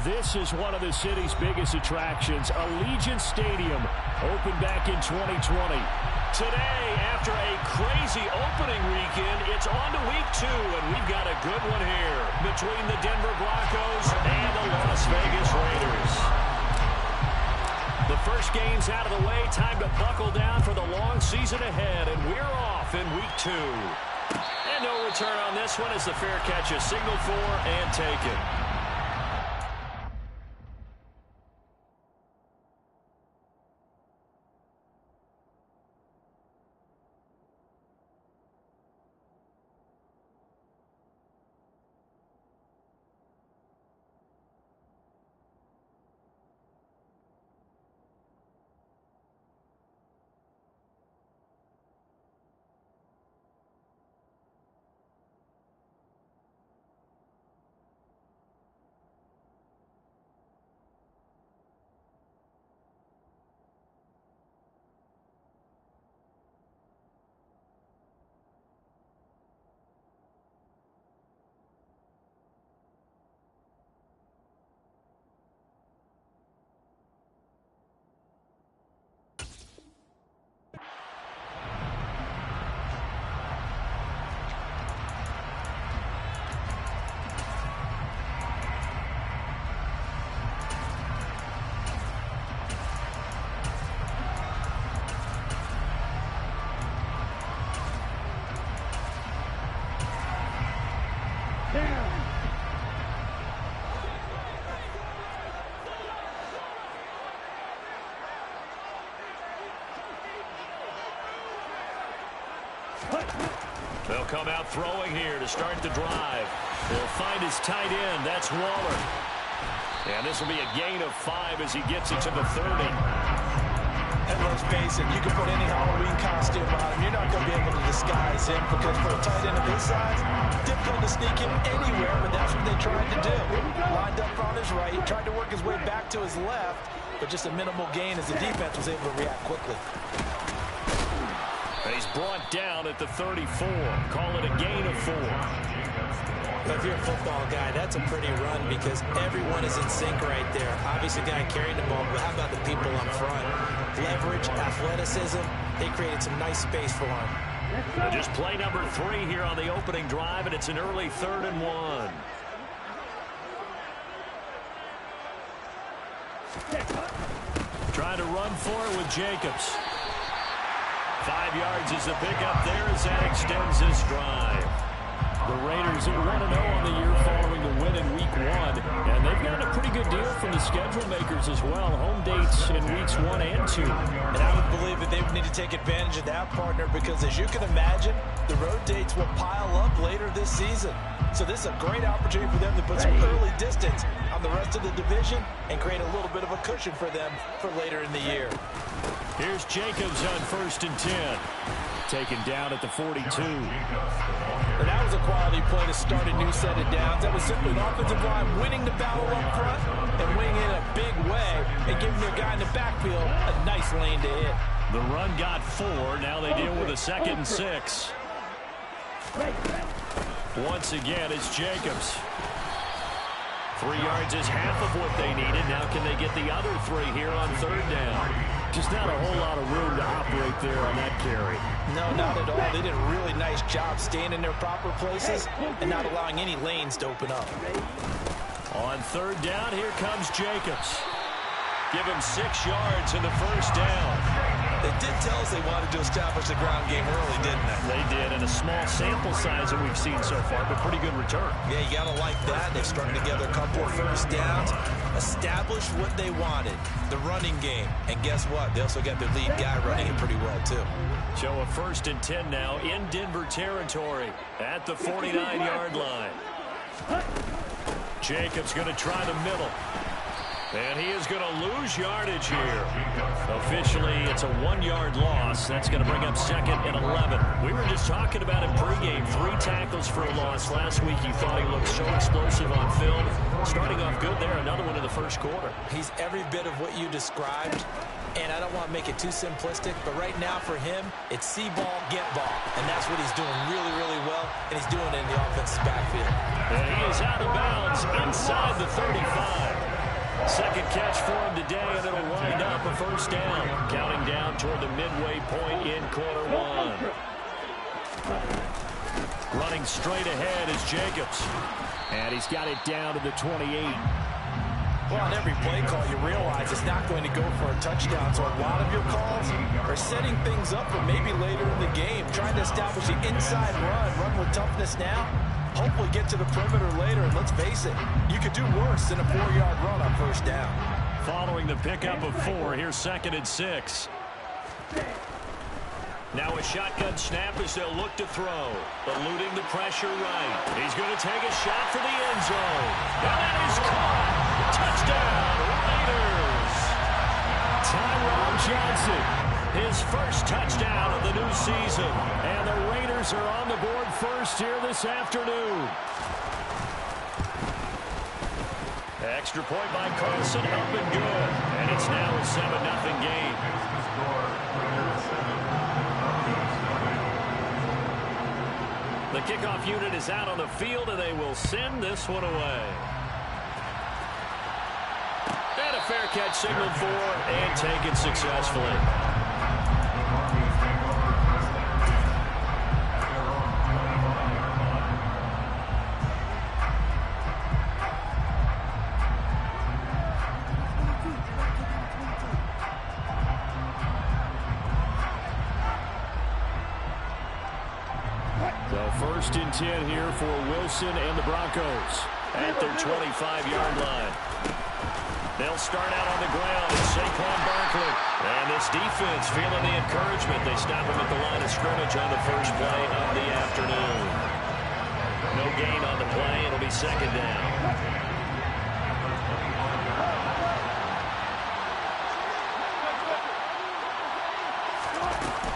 This is one of the city's biggest attractions, Allegiant Stadium, opened back in 2020. Today, after a crazy opening weekend, it's on to week 2, and we've got a good one here between the Denver Broncos and the Las Vegas Raiders. The first game's out of the way, time to buckle down for the long season ahead, and we're off in week 2. And no return on this one as the fair catch is signaled for and taken. They'll come out throwing here to start the drive. He'll find his tight end. That's Waller. And this will be a gain of 5 as he gets it to the 30. And let's face it, you can put any Halloween costume on him. You're not going to be able to disguise him because for a tight end of his size, difficult to sneak him anywhere, but that's what they tried to do. Lined up on his right, tried to work his way back to his left, but just a minimal gain as the defense was able to react quickly. And he's brought down at the 34. Call it a gain of 4. But if you're a football guy, that's a pretty run because everyone is in sync right there. Obviously, the guy carrying the ball, but how about the people up front? Leverage, athleticism, they created some nice space for him. And just play number 3 here on the opening drive, and it's an early 3rd and 1. Trying to run for it with Jacobs. 5 yards is the pickup there as that extends this drive. The Raiders are 1-0 on the year following the win in week 1. And they've got a pretty good deal from the schedule makers as well. Home dates in weeks 1 and 2. And I would believe that they would need to take advantage of that, partner, because as you can imagine, the road dates will pile up later this season. So this is a great opportunity for them to put some early distance on the rest of the division and create a little bit of a cushion for them for later in the year. Here's Jacobs on 1st and 10. Taken down at the 42. And that was a quality play to start a new set of downs. That was simply an offensive line winning the battle up front and winning in a big way and giving their guy in the backfield a nice lane to hit. The run got 4. Now they deal with a 2nd and 6. Once again, it's Jacobs. 3 yards is half of what they needed. Now can they get the other 3 here on 3rd down? Just not a whole lot of room to operate there on that carry. No, not at all. They did a really nice job staying in their proper places and not allowing any lanes to open up. On 3rd down, here comes Jacobs. Give him 6 yards in the 1st down. They did tell us they wanted to establish the ground game early, didn't they? They did, and a small sample size that we've seen so far, but pretty good return. Yeah, you got to like that. They've strung together a couple of 1st downs, established what they wanted, the running game. And guess what? They also got their lead guy running it pretty well, too. So a 1st and 10 now in Denver territory at the 49-yard line. Jacobs going to try the middle. And he is going to lose yardage here. Officially, it's a 1-yard loss. That's going to bring up 2nd and 11. We were just talking about him pregame. 3 tackles for a loss. Last week, he thought he looked so explosive on film. Starting off good there. Another one in the 1st quarter. He's every bit of what you described. And I don't want to make it too simplistic, but right now for him, it's see ball, get ball. And that's what he's doing really, really well, and he's doing it in the offensive backfield. And he is out of bounds inside the 35. Second catch for him today, and it'll wind up a first down. Counting down toward the midway point in quarter one. Running straight ahead is Jacobs. And he's got it down to the 28. Well, on every play call, you realize it's not going to go for a touchdown. So a lot of your calls are setting things up for maybe later in the game, trying to establish the inside run with toughness now. Hopefully get to the perimeter later, and let's face it, you could do worse than a 4-yard run on first down. Following the pickup of 4, here's 2nd and 6. Now a shotgun snap as they'll look to throw. Eluding the pressure right. He's going to take a shot for the end zone. And that is caught. Touchdown, Raiders. Tyrone Johnson, his first touchdown of the new season. And the Raiders are on the board first here this afternoon. Extra point by Carlson, up and good. And it's now a 7-0 game. The kickoff unit is out on the field, and they will send this one away. And a fair catch signaled for and taken successfully. First and 10 here for Wilson and the Broncos at their 25-yard line. They'll start out on the ground at Saquon Barkley. And this defense feeling the encouragement. They stop him at the line of scrimmage on the first play of the afternoon. No gain on the play. It'll be 2nd down.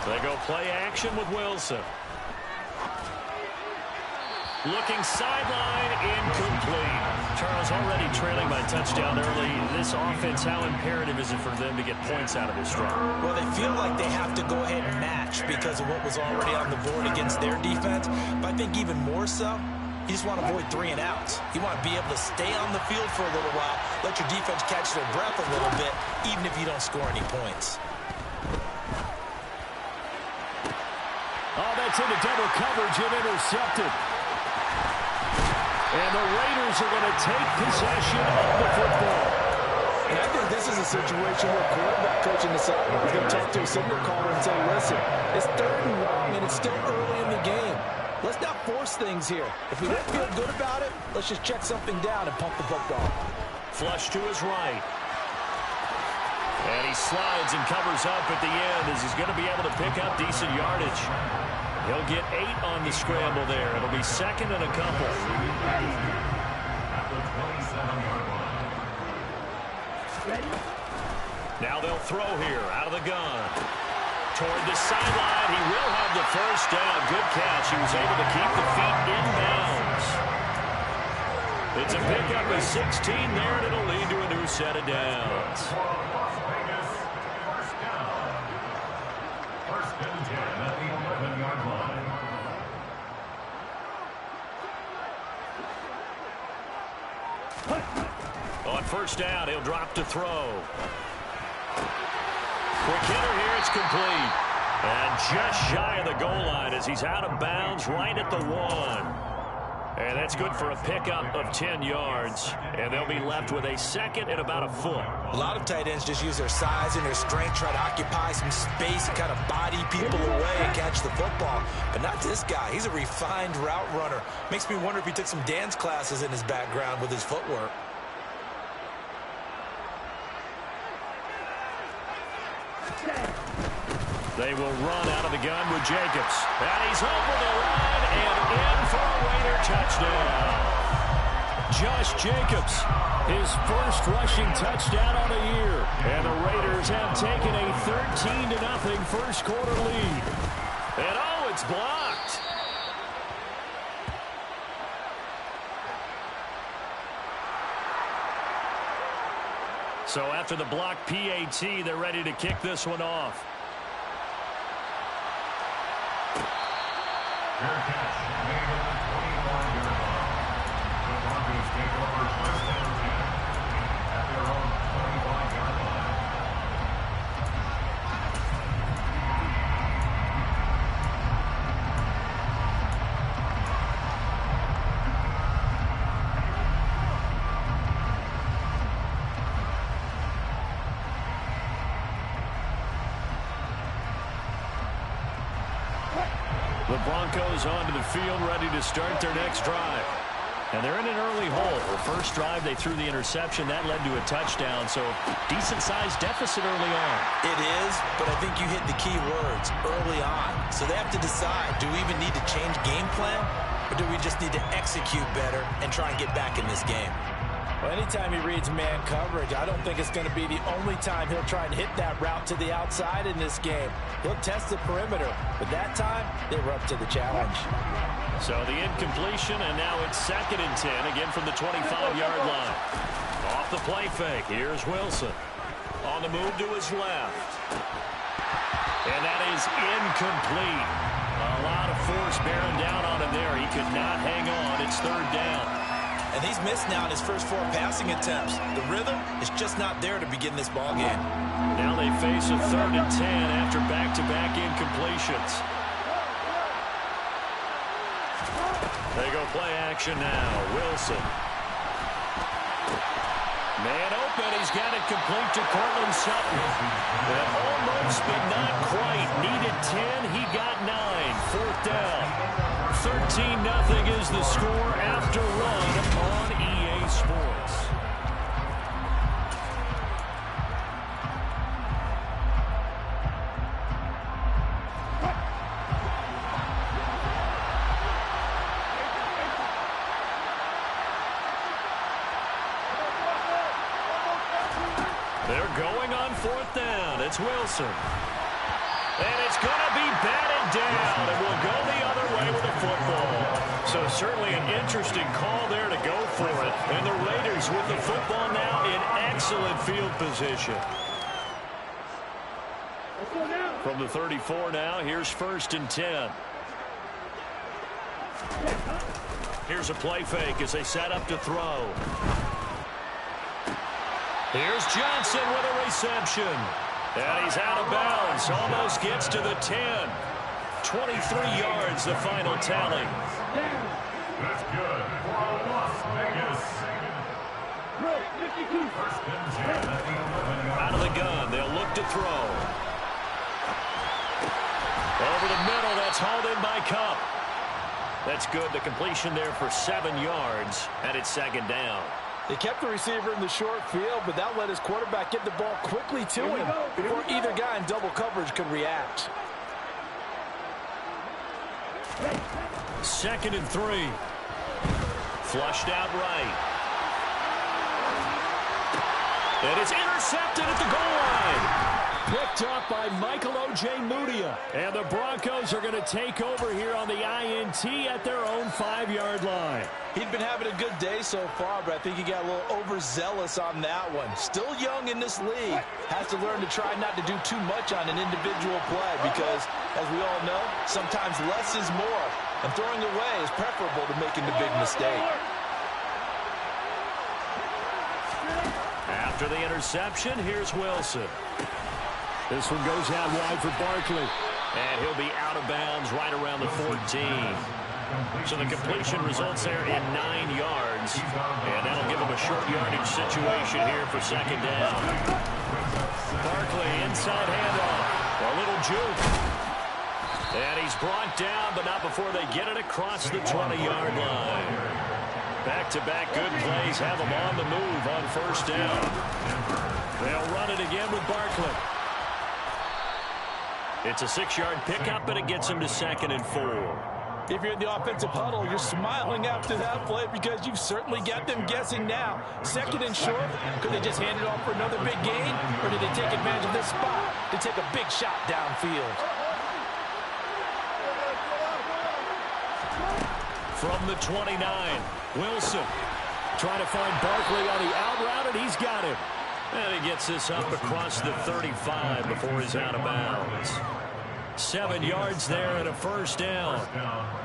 They go play action with Wilson. Looking sideline, incomplete. Charles, already trailing by touchdown early. This offense, how imperative is it for them to get points out of this drive? Well, they feel like they have to go ahead and match because of what was already on the board against their defense. But I think even more so, you just want to avoid 3 and outs. You want to be able to stay on the field for a little while, let your defense catch their breath a little bit, even if you don't score any points. Oh, that's into double coverage and intercepted. And the Raiders are going to take possession of the football. And I think this is a situation where quarterback coach in the sideline is going to talk to a signal caller and say, listen, it's 3rd and long, and it's still early in the game. Let's not force things here. If we don't feel good about it, let's just check something down and pump the football. Flush to his right. And he slides and covers up at the end as he's going to be able to pick up decent yardage. He'll get 8 on the scramble there. It'll be 2nd and a couple. Now they'll throw here out of the gun. Toward the sideline. He will have the first down. Good catch. He was able to keep the feet inbounds. It's a pickup of 16 there, and it'll lead to a new set of downs. On first down, he'll drop to throw. Quick hitter here, it's complete. And just shy of the goal line as he's out of bounds right at the 1. And that's good for a pickup of 10 yards. And they'll be left with a 2nd and about a foot. A lot of tight ends just use their size and their strength, try to occupy some space and kind of body people away and catch the football. But not this guy. He's a refined route runner. Makes me wonder if he took some dance classes in his background with his footwork. They will run out of the gun with Jacobs. And he's over the line and in for a Raider touchdown. Josh Jacobs, his first rushing touchdown on the year. And the Raiders have taken a 13-0 first quarter lead. And oh, it's blocked. So after the blocked PAT, they're ready to kick this one off. The Broncos onto the field, ready to start their next drive. And they're in an early hole. The first drive, they threw the interception. That led to a touchdown, so decent-sized deficit early on. It is, but I think you hit the key words, early on. So they have to decide, do we even need to change game plan, or do we just need to execute better and try and get back in this game? Well, anytime he reads man coverage, I don't think it's going to be the only time he'll try and hit that route to the outside in this game. He'll test the perimeter, but that time, they were up to the challenge. So the incompletion, and now it's 2nd and 10, again from the 25-yard line. Off the play fake, here's Wilson. On the move to his left. And that is incomplete. A lot of force bearing down on him there. He could not hang on. It's 3rd down. And he's missed now in his first 4 passing attempts. The rhythm is just not there to begin this ball game. Now they face a 3rd and 10 after back-to-back incompletions. They go play action now. Wilson. Man open. He's got it complete to Cortland Sutton. That almost, but not quite. Needed 10. He got 9. 4th down. 13-0 is the score after run on EA Sports. They're going on 4th down. It's Wilson. And it's going to be batted down, and will go the other way with the football. So certainly an interesting call there to go for it. And the Raiders with the football now in excellent field position. From the 34 now, here's 1st and 10. Here's a play fake as they set up to throw. Here's Johnson with a reception. And he's out of bounds. Almost gets to the 10. 23 yards, the final tally. That's good for Las Vegas. Out of the gun, they'll look to throw. Over the middle, that's hauled in by Cup. That's good. The completion there for 7 yards, and it's 2nd down. They kept the receiver in the short field, but that let his quarterback get the ball quickly to him before either guy in double coverage could react. 2nd and 3. Flushed out right. And it's intercepted at the goal line. Picked up by Michael O.J. Mudia. And the Broncos are going to take over here on the INT at their own 5-yard line. He'd been having a good day so far, but I think he got a little overzealous on that one. Still young in this league. Has to learn to try not to do too much on an individual play because, as we all know, sometimes less is more. And throwing away is preferable to making the big mistake. After the interception, here's Wilson. This one goes out wide for Barkley. And he'll be out of bounds right around the 14. So the completion results there in 9 yards. And that'll give him a short yardage situation here for 2nd down. Barkley, inside handoff. A little juke. And he's brought down, but not before they get it across the 20-yard line. Back-to-back good plays have them on the move on 1st down. They'll run it again with Barkley. It's a 6-yard pickup, and it gets him to 2nd and 4. If you're in the offensive huddle, you're smiling after that play because you've certainly got them guessing now. 2nd and short, could they just hand it off for another big gain, or did they take advantage of this spot to take a big shot downfield? From the 29, Wilson trying to find Barkley on the out route, and he's got him. And he gets this up across the 35 before he's out of bounds. 7 yards there and a 1st down.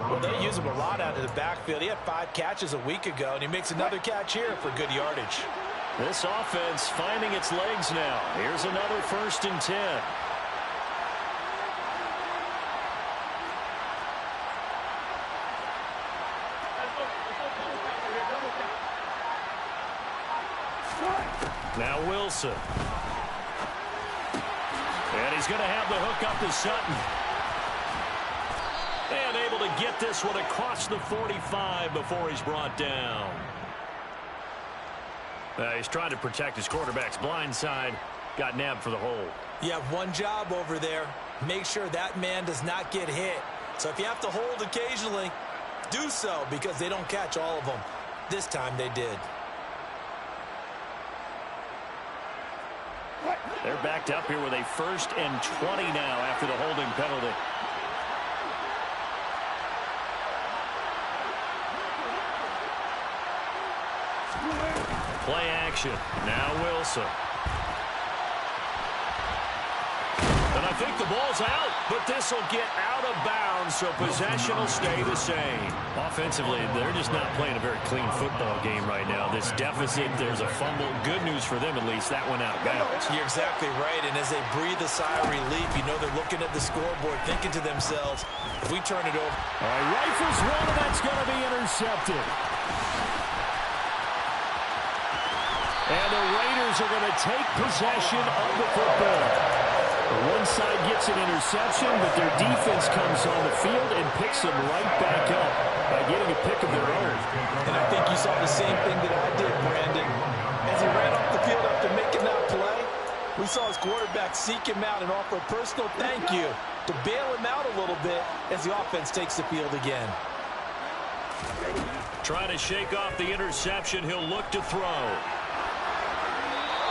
Well, they use him a lot out of the backfield. He had 5 catches a week ago, and he makes another catch here for good yardage. This offense finding its legs now. Here's another 1st and 10. Now Wilson. And he's going to have the hook up to Sutton. And able to get this one across the 45 before he's brought down. He's trying to protect his quarterback's blind side. Got nabbed for the hold. You have one job over there. Make sure that man does not get hit. So if you have to hold occasionally, do so, because they don't catch all of them. This time they did. They're backed up here with a 1st and 20 now after the holding penalty. Play action. Now Wilson. And I think the ball's out, but this will get out of bounds, so possession will stay the same. Offensively, they're just not playing a very clean football game right now. This deficit, there's a fumble. Good news for them, at least. That went out of bounds. You're exactly right, and as they breathe a sigh of relief, you know they're looking at the scoreboard, thinking to themselves, if we turn it over. All right, rifles one, and that's going to be intercepted. And the Raiders are going to take possession of the football. One side gets an interception, but their defense comes on the field and picks them right back up by getting a pick of their own. And I think you saw the same thing that I did, Brandon. As he ran off the field after making that play, we saw his quarterback seek him out and offer a personal thank you to bail him out a little bit as the offense takes the field again. Trying to shake off the interception. He'll look to throw.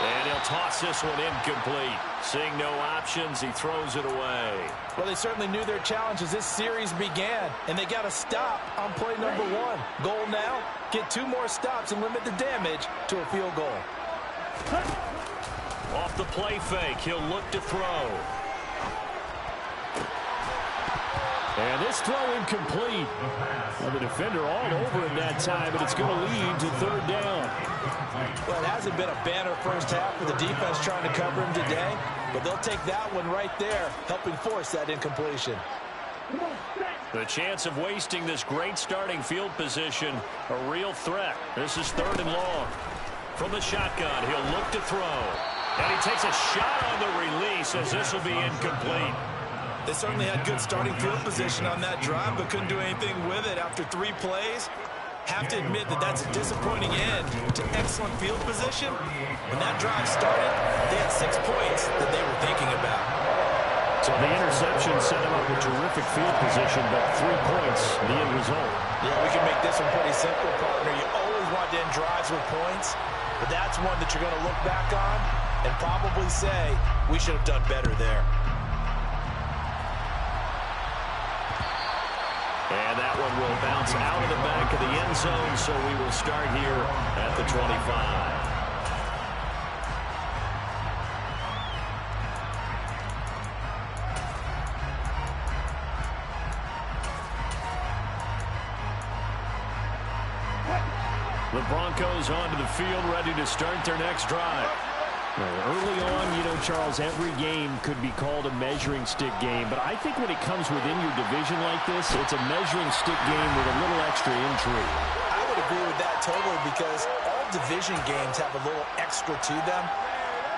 And he'll toss this one incomplete. Seeing no options, he throws it away. Well, they certainly knew their challenge as this series began, and they got to stop on play number 1. Goal now, get 2 more stops and limit the damage to a field goal. Off the play fake, he'll look to throw. And this throw incomplete. Well, the defender all over him that time, but it's going to lead to 3rd down. Well, it hasn't been a banner first half for the defense trying to cover him today, but they'll take that one right there, helping force that incompletion. The chance of wasting this great starting field position, a real threat. This is 3rd and long. From the shotgun, he'll look to throw. And he takes a shot on the release as this will be incomplete. They certainly had good starting field position on that drive, but couldn't do anything with it after 3 plays. Have to admit that that's a disappointing end to excellent field position. When that drive started, they had 6 points that they were thinking about. So the interception set him up with terrific field position, but 3 points, the end result. Yeah, we can make this one pretty simple, partner. You always want to end drives with points, but that's one that you're going to look back on and probably say, we should have done better there. And that one will bounce out of the back of the end zone, so we will start here at the 25. The Broncos onto the field, ready to start their next drive. Early on, you know, Charles, every game could be called a measuring stick game, but I think when it comes within your division like this, it's a measuring stick game with a little extra intrigue. I would agree with that totally, because all division games have a little extra to them.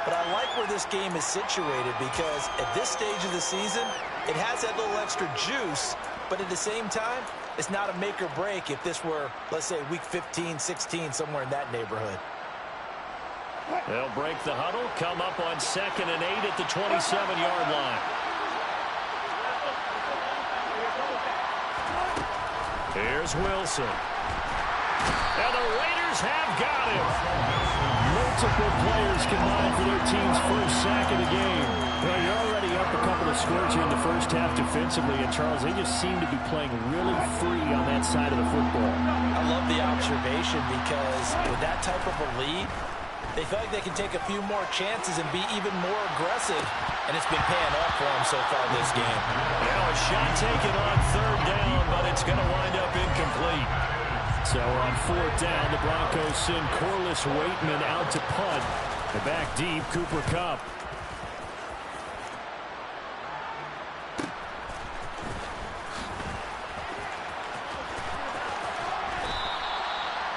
But I like where this game is situated, because at this stage of the season, it has that little extra juice, but at the same time, it's not a make or break if this were, let's say, week 15, 16, somewhere in that neighborhood. They'll break the huddle, come up on 2nd and 8 at the 27-yard line. Here's Wilson. And the Raiders have got him. Multiple players combined for their team's first sack of the game. Well, you're already up a couple of scores here in the first half defensively, and Charles, they just seem to be playing really free on that side of the football. I love the observation, because with that type of a lead, they feel like they can take a few more chances and be even more aggressive, and it's been paying off for them so far this game. Now a shot taken on 3rd down, but it's going to wind up incomplete. So on 4th down, the Broncos send Corliss Waitman out to punt. The back deep, Cooper Kupp.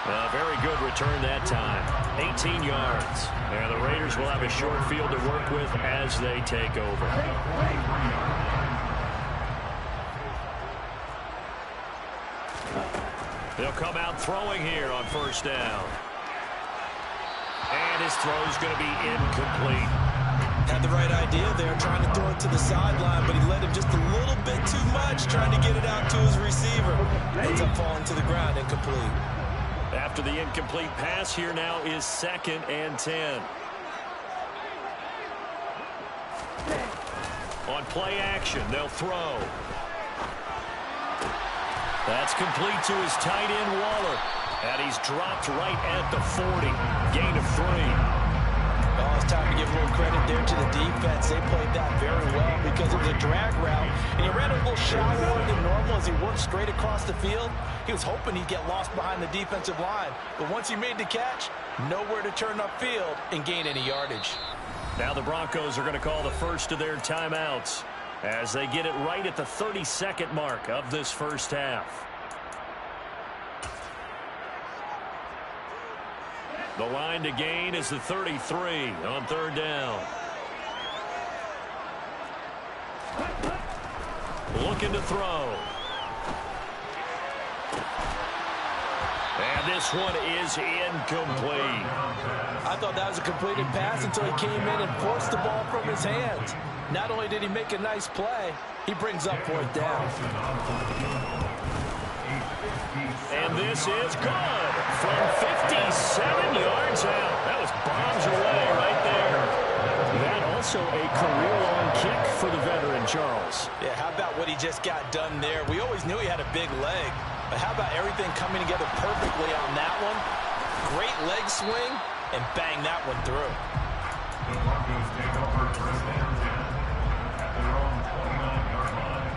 A very good return that time. 18 yards. And the Raiders will have a short field to work with as they take over. They'll come out throwing here on first down. And his throw's going to be incomplete. Had the right idea there, trying to throw it to the sideline, but he led him just a little bit too much, trying to get it out to his receiver. Ends up falling to the ground, incomplete. After the incomplete pass, here now is 2nd and 10. On play action, they'll throw. That's complete to his tight end, Waller. And he's dropped right at the 40. Gain of 3. Well, it's time to give a little credit there to the defense. They played that very well because it was a drag route, and he ran a little shallower than normal as he worked straight across the field. He was hoping he'd get lost behind the defensive line, but once he made the catch, nowhere to turn upfield and gain any yardage. Now the Broncos are going to call the first of their timeouts as they get it right at the 32nd mark of this first half. The line to gain is the 33 on 3rd down. Looking to throw. And this one is incomplete. I thought that was a completed pass until he came in and forced the ball from his hands. Not only did he make a nice play, he brings up 4th down. And this is good from 57 yards out. That was bombs away right there. That also a career-long kick for the veteran, Charles. Yeah, how about what he just got done there? We always knew he had a big leg, but how about everything coming together perfectly on that one? Great leg swing, and bang that one through. The Broncos take over 1st and 10 at their own 29-yard line.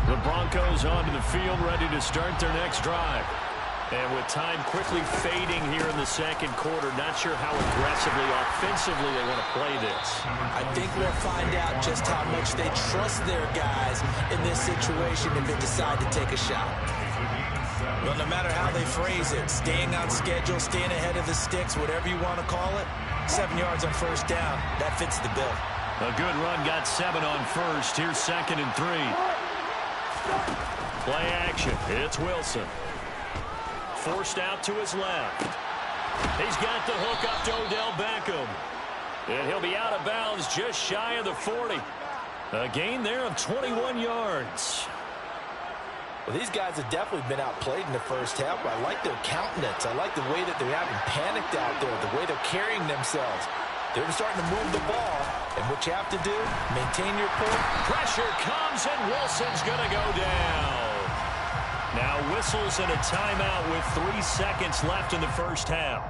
The Broncos onto the field, ready to start their next drive. And with time quickly fading here in the 2nd quarter, not sure how aggressively, offensively they want to play this. I think we'll find out just how much they trust their guys in this situation if they decide to take a shot. Well, no matter how they phrase it, staying on schedule, staying ahead of the sticks, whatever you want to call it, 7 yards on first down, that fits the bill. A good run, got 7 on first. Here's 2nd and 3. Play action. It's Wilson. Forced out to his left. He's got the hook up to Odell Beckham. And he'll be out of bounds just shy of the 40. A gain there of 21 yards. Well, these guys have definitely been outplayed in the first half, but I like their countenance. I like the way that they're having panicked out there, the way they're carrying themselves. They're starting to move the ball, and what you have to do, maintain your point. Pressure comes, and Wilson's going to go down. Now whistles and a timeout with 3 seconds left in the first half.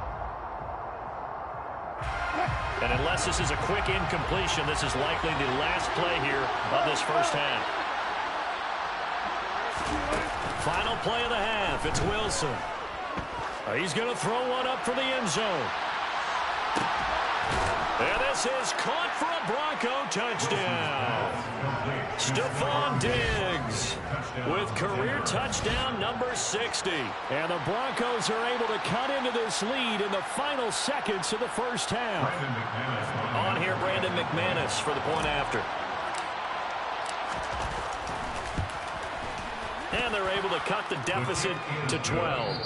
And unless this is a quick incompletion, this is likely the last play here of this first half. Final play of the half. It's Wilson. He's going to throw one up for the end zone. And this is caught for a Bronco touchdown. Stephon Diggs with career touchdown number 60. And the Broncos are able to cut into this lead in the final seconds of the first half. On here, Brandon McManus for the point after. And they're able to cut the deficit to 12.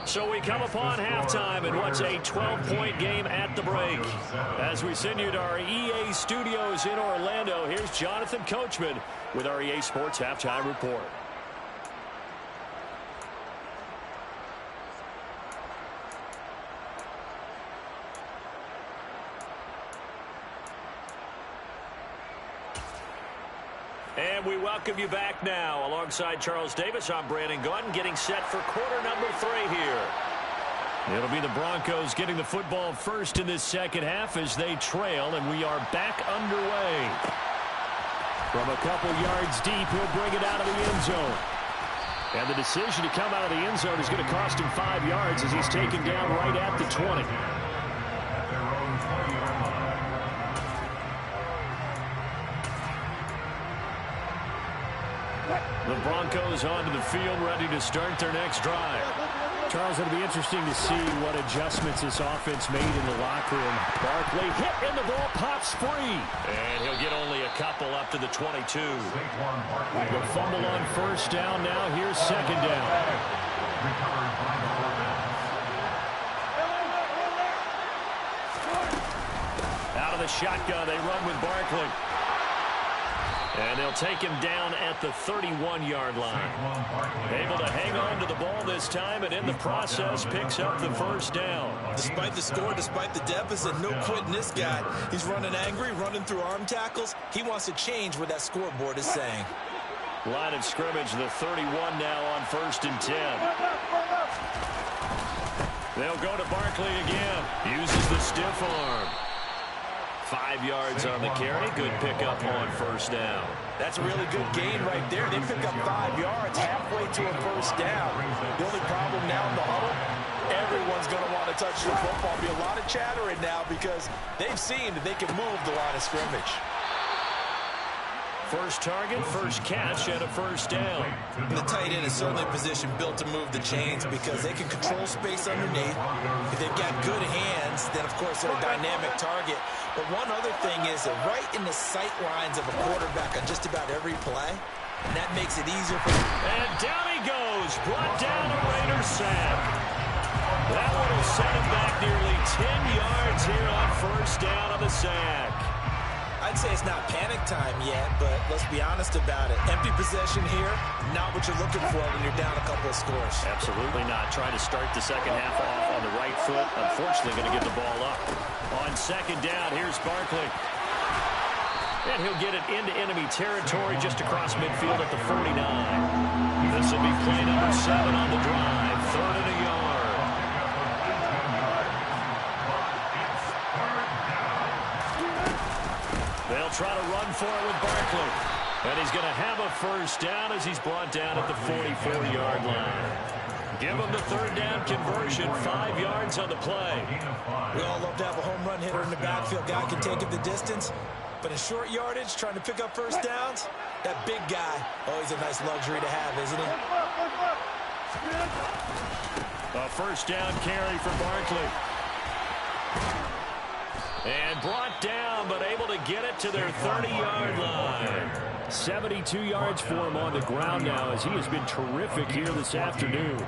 So we come upon halftime in what's a 12-point game at the break. As we send you to our EA studios in Orlando, here's Jonathan Coachman with our EA Sports Halftime Report. And we welcome you back now. Alongside Charles Davis, I'm Brandon Gaudin, getting set for quarter number 3 here. It'll be the Broncos getting the football first in this second half as they trail, and we are back underway. From a couple yards deep, he'll bring it out of the end zone. And the decision to come out of the end zone is going to cost him 5 yards as he's taken down right at the 20. The Broncos onto the field, ready to start their next drive. Charles, it'll be interesting to see what adjustments this offense made in the locker room. Barkley hit and the ball pops free. And he'll get only a couple up to the 22. The fumble on first down now. Here's second down. Out of the shotgun, they run with Barkley. And they'll take him down at the 31-yard line. Able to hang on to the ball this time, and in the process picks up the first down. Despite the score, despite the deficit, no quitting this guy. He's running angry, running through arm tackles. He wants to change what that scoreboard is saying. Line of scrimmage, the 31 now on 1st and 10. They'll go to Barkley again. Uses the stiff arm. 5 yards on the carry. Good pickup on first down. That's a really good gain right there. They pick up 5 yards halfway to a first down. The only problem now in the huddle, everyone's going to want to touch the football. Be a lot of chattering now because they've seen that they can move the line of scrimmage. First target, first catch, and a first down. And the tight end is certainly a position built to move the chains because they can control space underneath. If they've got good hands, then, of course, they're a dynamic target. But one other thing is that right in the sight lines of a quarterback on just about every play, and that makes it easier for them. And down he goes. Brought down a Raider sack. That one will set him back nearly 10 yards here on first down on the sack. I'd say it's not panic time yet, but let's be honest about it. Empty possession here, not what you're looking for when you're down a couple of scores. Absolutely not. Trying to start the second half off on the right foot. Unfortunately, going to give the ball up. On second down, here's Barkley. And he'll get it into enemy territory just across midfield at the 49. This will be play number 7 on the drive. 3rd and a yard. They'll try to run for it with Barkley. And he's going to have a first down as he's brought down at the 44-yard line. Give him the 3rd down conversion, 5 yards on the play. We all love to have a home run hitter in the backfield. Guy can take it the distance. But in short yardage, trying to pick up first downs, that big guy, always a nice luxury to have, isn't he? A first down carry for Barkley. And brought down, but able to get it to their 30-yard line. 72 yards for him on the ground now as he has been terrific here this afternoon.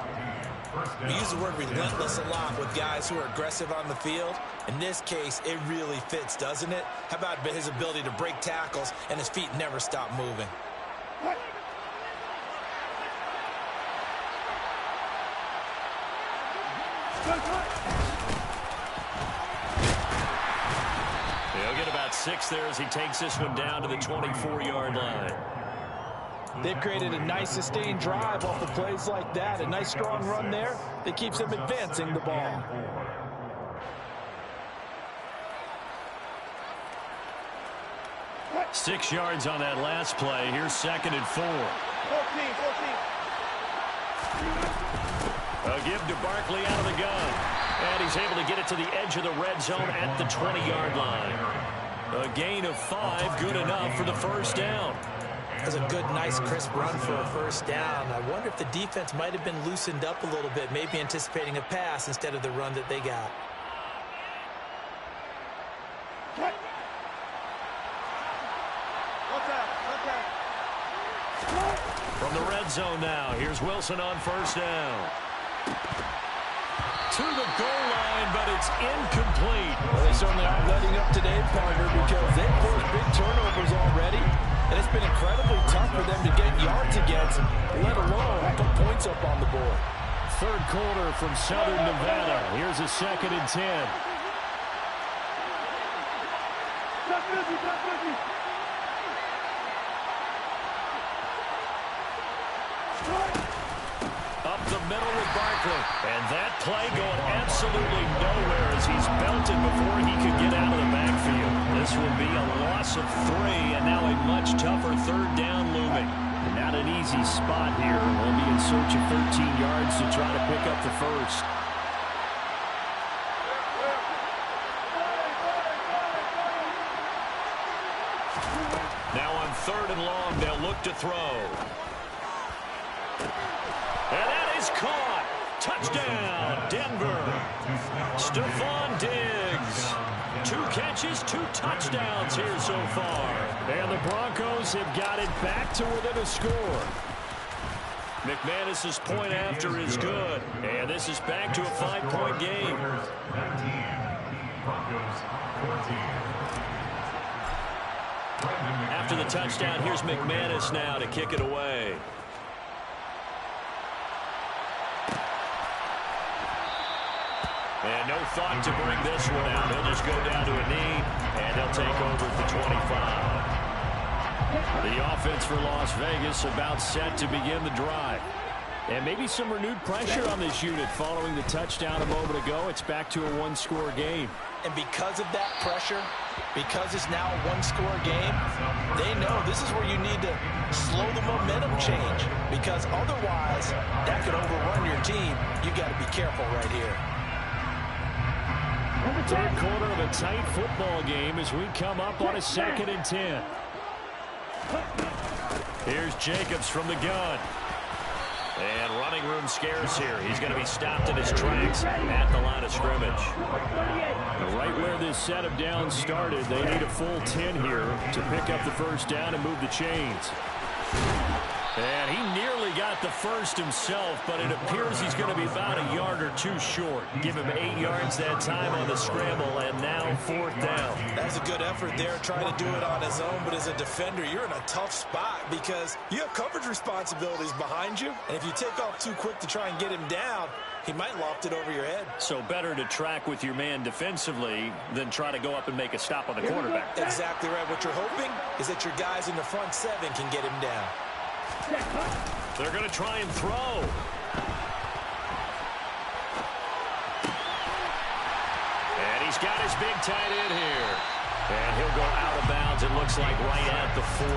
We use the word relentless a lot with guys who are aggressive on the field. In this case, it really fits, doesn't it? How about his ability to break tackles and his feet never stop moving? He'll get about 6 there as he takes this one down to the 24-yard line. They've created a nice sustained drive off of plays like that. A nice strong run there that keeps them advancing the ball. Six yards on that last play. Here's 2nd and 4. 14. A give to Barkley out of the gun. And he's able to get it to the edge of the red zone at the 20-yard line. A gain of 5, good enough for the first down. That's a good, nice, crisp run for a first down. I wonder if the defense might have been loosened up a little bit, maybe anticipating a pass instead of the run that they got. From the red zone now, here's Wilson on first down. To the goal line, but it's incomplete. Well, they certainly aren't letting up today, partner, because they've forced big turnovers already, and it's been incredibly tough for them to get yards against, let alone put points up on the board. 3rd quarter from Southern Nevada. Here's a 2nd and 10. Up the middle with Barkley. And that play going absolutely nowhere as he's belted before he could get out of the backfield. This will be a loss of 3, and now a much tougher 3rd down looming. Not an easy spot here. We'll be in search of 13 yards to try to pick up the first. Now on 3rd and long, they'll look to throw. And that is caught. Touchdown, Denver. Stephon Diggs. 2 catches, 2 touchdowns here so far. And the Broncos have got it back to within a score. McManus's point after is good. And this is back to a 5-point game. After the touchdown, here's McManus now to kick it away. And no thought to bring this one out. He'll just go down to a knee, and they'll take over at the 25. The offense for Las Vegas about set to begin the drive. And maybe some renewed pressure on this unit following the touchdown a moment ago. It's back to a 1-score game. And because of that pressure, because it's now a 1-score game, they know this is where you need to slow the momentum change. Because otherwise, that could overrun your team. You got to be careful right here. Third quarter of a tight football game as we come up on a 2nd and 10. Here's Jacobs from the gun. And running room scarce here. He's going to be stopped in his tracks at the line of scrimmage. Right where this set of downs started, they need a full 10 here to pick up the first down and move the chains. And he nearly got the first himself, but it appears he's going to be about a yard or 2 short. Give him 8 yards that time on the scramble, and now 4th down. That's a good effort there, trying to do it on his own, but as a defender, you're in a tough spot because you have coverage responsibilities behind you, and if you take off too quick to try and get him down, he might loft it over your head. So better to track with your man defensively than try to go up and make a stop on the quarterback. Exactly right. What you're hoping is that your guys in the front 7 can get him down. They're going to try and throw. And he's got his big tight end here. And he'll go out of bounds, it looks like, right at the 40.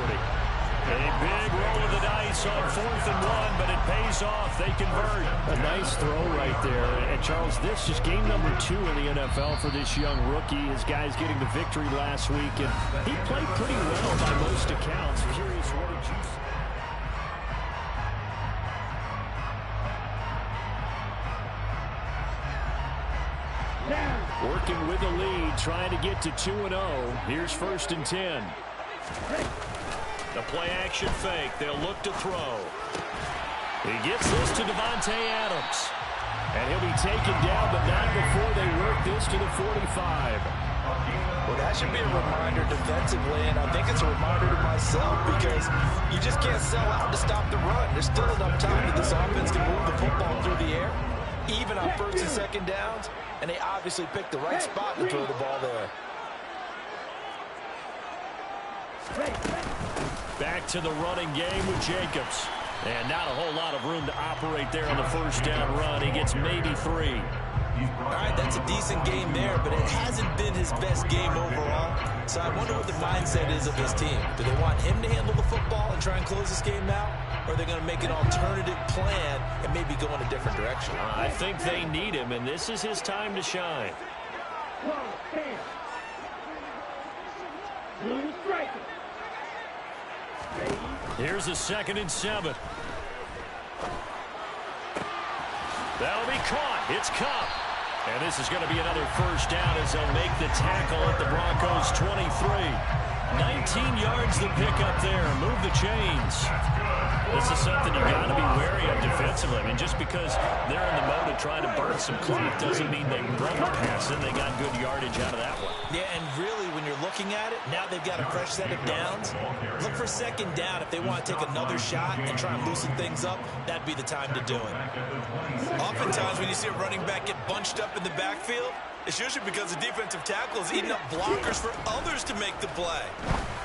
A big roll of the dice on 4th and 1, but it pays off. They convert. A nice throw right there. And, Charles, this is game number 2 in the NFL for this young rookie. His guys getting the victory last week, and he played pretty well by most accounts. Curious, what did you see? Working with the lead, trying to get to 2-0. Here's 1st and 10. The play-action fake. They'll look to throw. He gets this to Devontae Adams. And he'll be taken down, but not before they work this to the 45. Well, that should be a reminder defensively, and I think it's a reminder to myself because you just can't sell out to stop the run. There's still enough time that this offense can move the football through the air, even on 1st and 2nd downs, and they obviously picked the right spot to throw the ball there. Back to the running game with Jacobs. And not a whole lot of room to operate there on the 1st down run. He gets maybe 3. All right, that's a decent game there, but it hasn't been his best game overall. So I wonder what the mindset is of his team. Do they want him to handle the football and try and close this game out? Or are they going to make an alternative plan and maybe go in a different direction? I think they need him, and this is his time to shine. Here's a 2nd and 7. That'll be caught. It's Cup. And this is going to be another 1st down as they'll make the tackle at the Broncos 23. 19 yards to pick up there. Move the chains. This is something you got to be wary of defensively. I mean, just because they're in the mode of trying to burn some clock doesn't mean they run the pass in. They got good yardage out of that one. Yeah, and really, when you're looking at it, now they've got a fresh set of downs. Look for 2nd down. If they want to take another shot and try and loosen things up, that'd be the time to do it. Oftentimes, when you see a running back get bunched up in the backfield, it's usually because the defensive tackle is eating up blockers for others to make the play.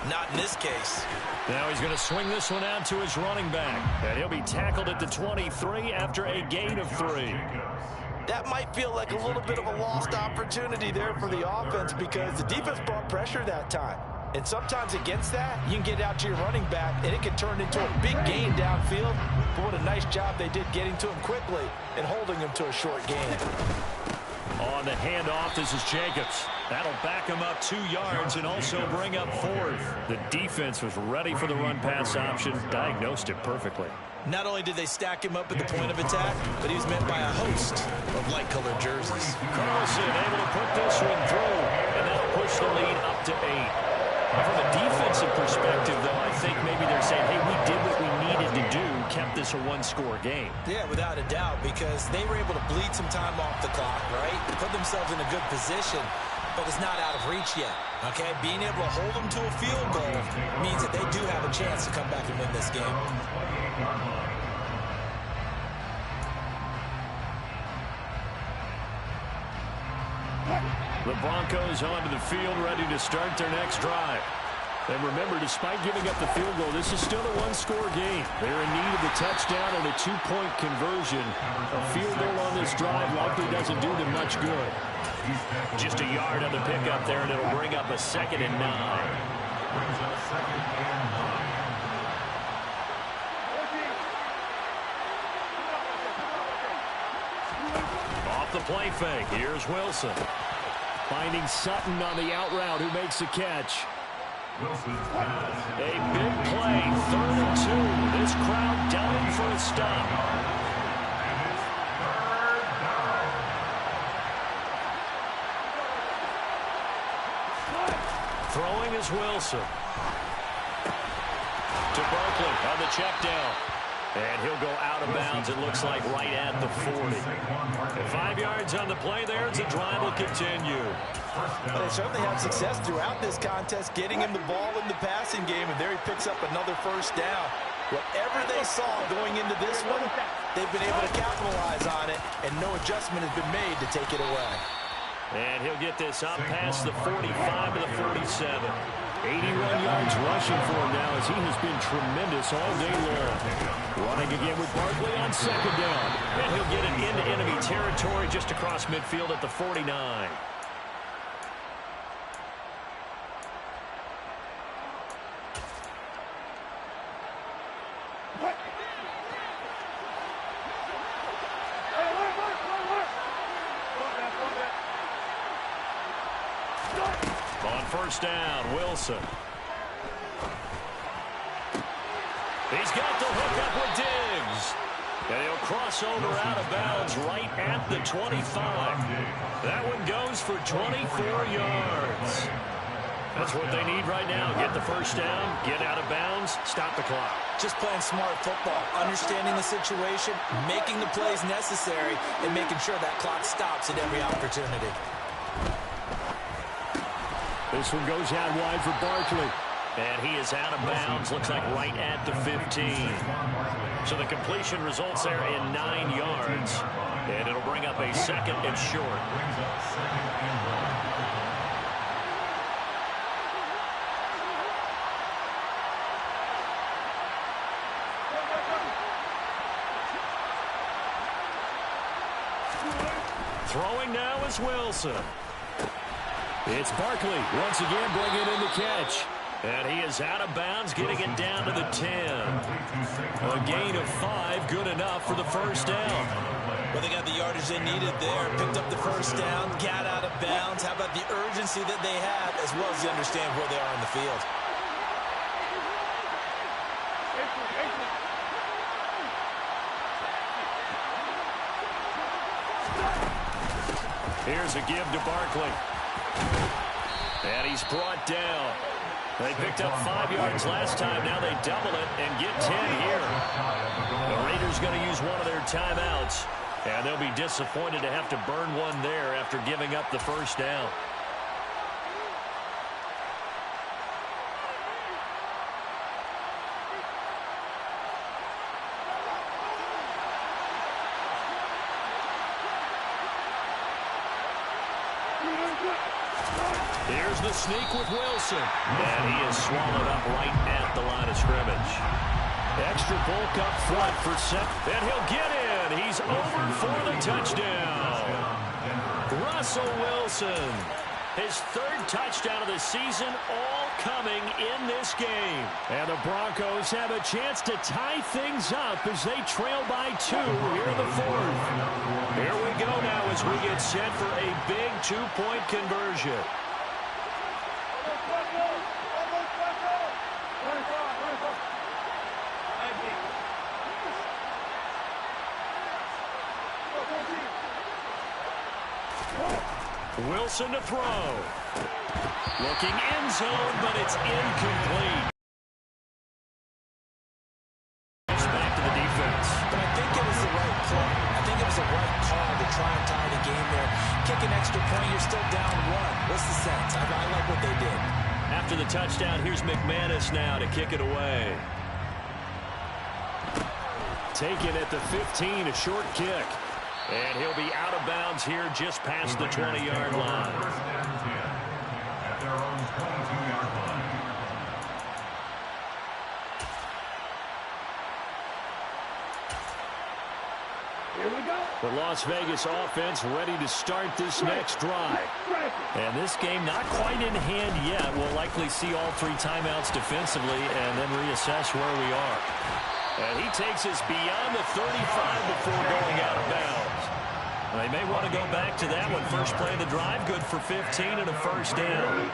Not in this case. Now he's going to swing this one out to his running back. And he'll be tackled at the 23 after a gain of 3. That might feel like a little bit of a lost opportunity there for the offense because the defense brought pressure that time. And sometimes against that, you can get out to your running back, and it can turn into a big gain downfield. But what a nice job they did getting to him quickly and holding him to a short gain. On the handoff, this is Jacobs. That'll back him up 2 yards and also bring up 4th. The defense was ready for the run-pass option, diagnosed it perfectly. Not only did they stack him up at the point of attack, but he was met by a host of light-colored jerseys. Carlson able to put this one through, and that'll push the lead up to 8. From a defensive perspective, though, I think maybe they're saying, hey, we did what we needed to do, kept this a one-score game. Yeah, without a doubt, because they were able to bleed some time off the clock, right? Put themselves in a good position, but it's not out of reach yet, okay? Being able to hold them to a field goal means that they do have a chance to come back and win this game. The Broncos onto the field, ready to start their next drive. And remember, despite giving up the field goal, this is still a one-score game. They're in need of a touchdown and a two-point conversion. A field goal on this drive likely doesn't do them much good. Just a yard on the pickup there, and it'll bring up a 2nd and 9. Off the play fake, here's Wilson. Finding Sutton on the out route, who makes the catch. A big play, 3rd and 2. This crowd dying for a stop. Throwing is Wilson. To Barkley on the check down. And he'll go out of bounds, it looks like, right at the 40. And 5 yards on the play there as the drive will continue. Well, they certainly had success throughout this contest, getting him the ball in the passing game, and there he picks up another 1st down. Whatever they saw going into this one, they've been able to capitalize on it, and no adjustment has been made to take it away. And he'll get this up past the 45 to the 47. 81 yards rushing for him now as he has been tremendous all day long. Running again with Barkley on 2nd down. And he'll get it into enemy territory just across midfield at the 49. On 1st down, Wilson. He's got the hook up with Diggs. And he'll cross over out of bounds right at the 25. That one goes for 24 yards. That's what they need right now. Get the 1st down, get out of bounds, stop the clock. Just playing smart football, understanding the situation, making the plays necessary, and making sure that clock stops at every opportunity. This one goes out wide for Barkley. And he is out of bounds, looks like right at the 15. So the completion results there in 9 yards. And it'll bring up a 2nd and short. Throwing now is Wilson. It's Barkley once again bringing in the catch. And he is out of bounds, getting it down to the 10. A gain of 5, good enough for the 1st down. Well, they got the yardage they needed there, picked up the 1st down, got out of bounds. How about the urgency that they have, as well as they understand where they are in the field? Here's a give to Barkley. And he's brought down. They picked up 5 yards last time. Now they double it and get 10 here. The Raiders going to use one of their timeouts. And they'll be disappointed to have to burn one there after giving up the 1st down. Here's the sneak with Wilson. And he is swallowed up right at the line of scrimmage. Extra bulk up front for Seth. And he'll get in. He's over for the touchdown. Russell Wilson. His 3rd touchdown of the season, all coming in this game. And the Broncos have a chance to tie things up as they trail by 2 here in the 4th. Here we go now as we get set for a big 2-point conversion. Wilson to throw. Looking end zone, but it's incomplete. Back to the defense. But I think it was the right play. I think it was the right call to try and tie the game there. Kick an extra point, you're still down one. What's the sense? I like what they did. After the touchdown, here's McManus now to kick it away. Taken at the 15, a short kick. And he'll be out of bounds here just past the 20-yard line. First and 10 at their own 22-yard line. Here we go. The Las Vegas offense ready to start this next drive. And this game not quite in hand yet. We'll likely see all three timeouts defensively and then reassess where we are. And he takes us beyond the 35 before going out of bounds. They may want to go back to that one. First play of the drive, good for 15 and a first down.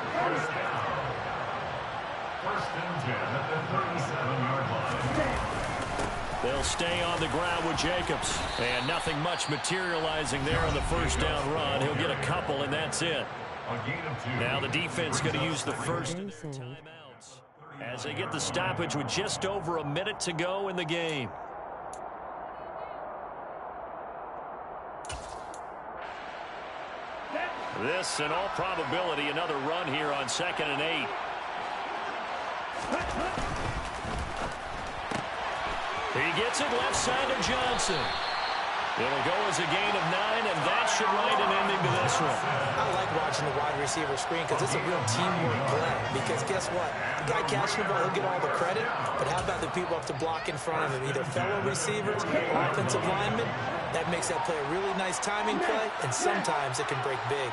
First and 10 at the 37-yard line. They'll stay on the ground with Jacobs. And nothing much materializing there on the first down run. He'll get a couple, and that's it. A gain of 2. Now the defense going to use the first of their timeouts as they get the stoppage with just over a minute to go in the game. This, in all probability, another run here on 2nd and 8. He gets it left side to Johnson. It'll go as a gain of 9, and that should write an ending to this one. I like watching the wide receiver screen because it's a real teamwork play. Because guess what? The guy catching the ball, he'll get all the credit. But how about the people up to block in front of him? Either fellow receivers or offensive linemen. That makes that play a really nice timing play, and sometimes it can break big.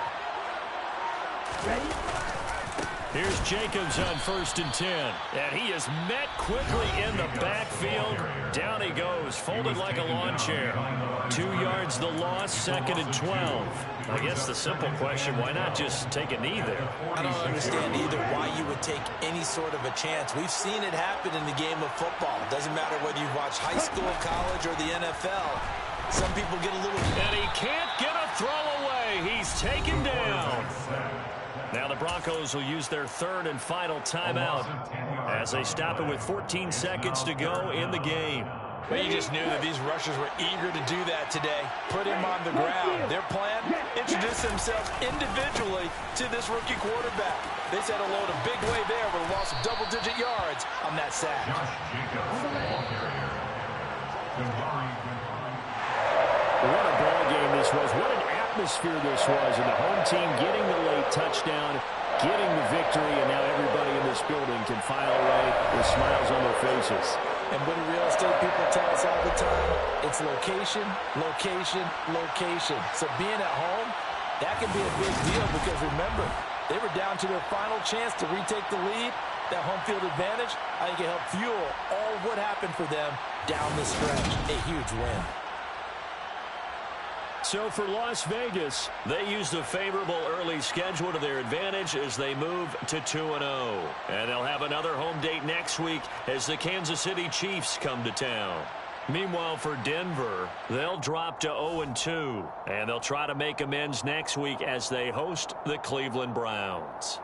Here's Jacobs on 1st and 10. And he is met quickly in the backfield. Down he goes, folded like a lawn chair. 2 yards the loss, 2nd and 12. I guess the simple question, why not just take a knee there? I don't understand either why you would take any sort of a chance. We've seen it happen in the game of football. It doesn't matter whether you watch high school, college, or the NFL. Some people get a little... And he can't get a throw away. He's taken down. Now the Broncos will use their 3rd and final timeout as they stop it with 14 seconds to go in the game. Well, you just knew that these rushers were eager to do that today. Put him on the ground. Their plan, introduce themselves individually to this rookie quarterback. They set a load a big way there with a loss of double-digit yards on that sack. What a ball game this was. What an atmosphere this was. And the home team getting the late touchdown, getting the victory, and now everybody in this building can file away with smiles on their faces. And what do real estate people tell us all the time? It's location, location, location. So being at home, that can be a big deal because remember, they were down to their final chance to retake the lead. That home field advantage, I think it helped fuel all what happened for them down the stretch. A huge win. So for Las Vegas, they used a favorable early schedule to their advantage as they move to 2-0. And they'll have another home date next week as the Kansas City Chiefs come to town. Meanwhile, for Denver, they'll drop to 0-2. And they'll try to make amends next week as they host the Cleveland Browns.